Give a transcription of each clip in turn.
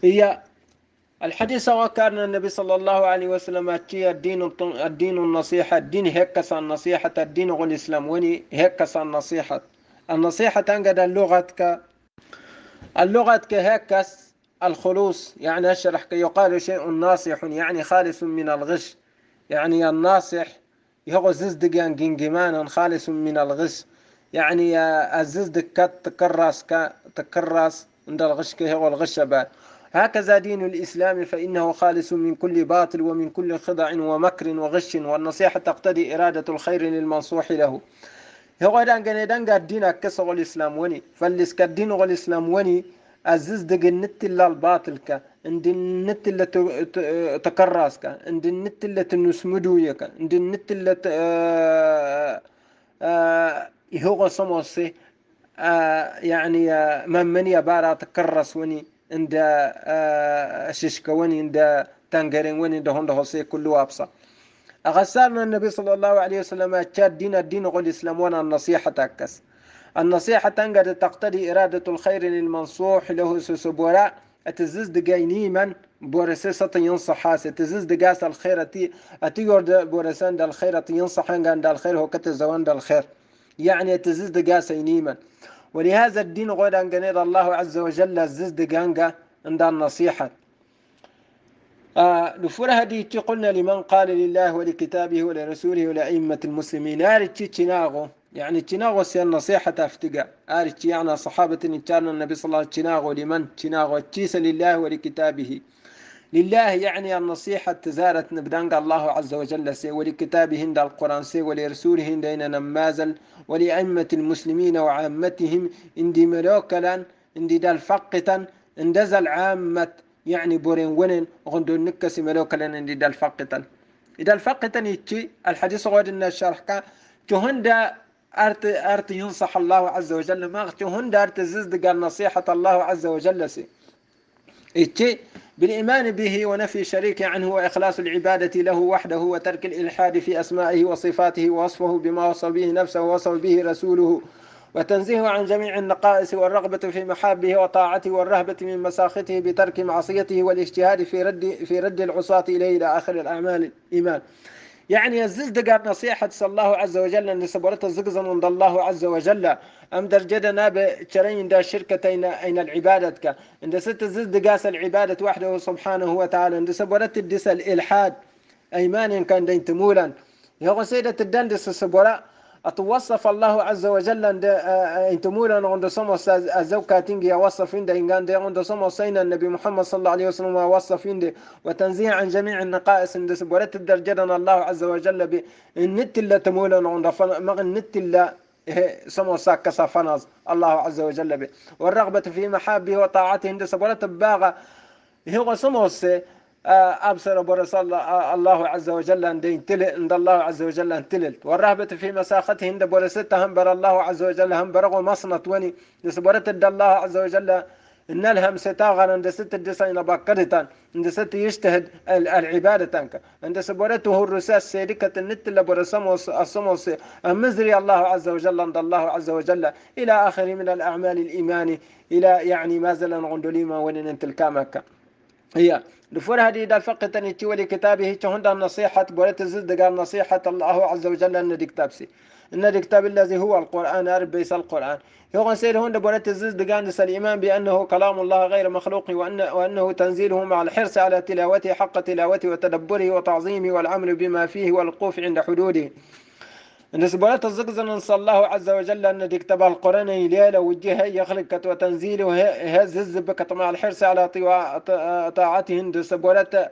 هي الحديث وكان النبي صلى الله عليه وسلم الدين النصيحة، الدين هيك النصيحة، الدين هو الإسلام وني هيك النصيحة تنقد اللغة كهيك الخلوص، يعني أشرح يقال شيء ناصح يعني خالص من الغش، يعني الناصح يهو ززدق جنجمان خالص من الغش، يعني الززدق تكرس عند الغش هو الغش بعد. هكذا دين الإسلام فإنه خالص من كل باطل ومن كل خدع ومكر وغش، والنصيحة تقتضي إرادة الخير للمنصوح له. هو دانجا الدين كسر الإسلام وني فاللس كالدين والإسلام وني عزز دق النت إلا الباطل كا عند النت اللي تكرس كا عند النت اللي تنسمدو يكا عند النت اللي هو صموسي يعني من يبارا تكرس وني عند ششكا وني عند تنجرين وني ده هنده كله أبصر. أغسالنا النبي صلى الله عليه وسلم أتشاد الدين غل الإسلام وانا النصيحة تكس. النصيحة تنقد تقتضي إرادة الخير للمنصوح له سبوراء أتزز دقايني من بورسيسة ينصح هاس أتزز دقاس الخير أتيور بورسان دا الخير ينصح عند الخير هو كتزوان دا الخير، يعني أتزز دقاس ينيما. ولهذا الدين غير أن الله عز وجل الزز دقانقا عند النصيحة. نفور هذه قلنا لمن قال لله ولكتابه ولرسوله ولأئمة المسلمين أرتشي تناغو، يعني تناغو سي النصيحة تفتقى أرتشي يعني صحابة نتشارنا النبي صلى الله عليه وسلم تناغو لمن تناغو تشيس لله ولكتابه. لله يعني النصيحة تزارت نبدانق الله عز وجل سي، ولكتابه عند القرآن سي، ولرسوله عند نمازل، ولأئمة المسلمين وعامتهم اندي ملوكلا اندي دال فقتا اندزل عامة، يعني بورين ونن غندو نكسي ملوكلا اندي دال فقتا. إذا الفقتا يتشي الحديث غير إن الشرح تهندا أرت ينصح الله عز وجل ما تهندا أرت ززد قال نصيحة الله عز وجل سي إتي بالإيمان به ونفي شريك عنه وإخلاص العبادة له وحده وترك الإلحاد في أسمائه وصفاته ووصفه بما وصف به نفسه ووصف به رسوله، وتنزيه عن جميع النقائص والرغبة في محابه وطاعته والرهبة من مساخته بترك معصيته والاجتهاد في رد العصاة إليه إلى آخر الأعمال الإيمان. يعني الزلدقات نصيحة صلى الله عز وجل أن سبرت الزقزن عند الله عز وجل أم درجدنا بشرين دا شركة أين العبادة عند ست الزلدقاس العبادة وحده سبحانه وتعالى عند سبرت الدس الإلحاد أيمان كان دين تمولا يهو سيدة الدندس سبرا أتوصف الله عز وجل أن انتمولا عند سموس الزوكاتين يوصف عند إنجان دي عند سموس سين النبي محمد صلى الله عليه وسلم ووصف عند وتنزيه عن جميع النقائص عند سبورت الدرجة الله عز وجل بالنت اللي تمولا عند مغ النت اللي سموس كسفنز الله عز وجل به، والرغبة في محابه وطاعته عند سبورت الباغة هو سموس أبصر برسول الله عز وجل عند الله عز وجل انتلت، والرهبة في مساخته عند برستها هم بر الله عز وجل هم برغو مصنط وني نسبرت الله عز وجل إن الهم ستاغر عند ست الدسين باكرتا عند ست يجتهد العبادة تنك عند سبرته الرساس سيركة النت اللي برسموس الصموس المزري الله عز وجل عند الله عز وجل إلى آخر من الأعمال الإيمان إلى يعني ما زال غندوليما ونن انت الكامك. هي لفور هذه دا الفقه تنتي ولكتابه تهند النصيحة بولت الزد قال نصيحة الله عز وجل أن دي كتابسي إن دي كتاب الذي هو القرآن أربيس القرآن يقول سيد هند بولت الزد قال الإيمان بأنه كلام الله غير مخلوق وأنه تنزيله مع الحرص على تلاوته حق تلاوته وتدبره وتعظيمه والعمل بما فيه والوقوف عند حدوده. بالنسبة الزقزن إن الله عز وجل أن يكتب القرآن ليلة وجهه يخلق وتنزيله هز بك مع الحرص على طاعته عند سبولة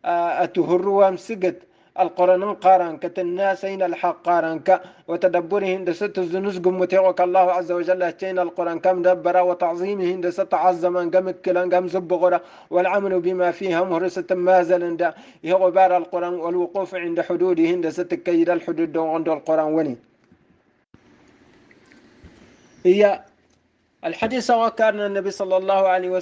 أتهروا مسجد القرآن قارن كتناس أين الحق قارن وتدبره عند ست الزنزق متوك الله عز وجل تين القرآن كم دبر وتعظيمه عند ست عظما قم كلان قم زبغرة والعمل بما فيها مهرسة مازل عند يغبار القرآن والوقوف عند حدوده عند ست كيد الحدود عند القرآن وني. هي الحديث وكان النبي صلى الله عليه وسلم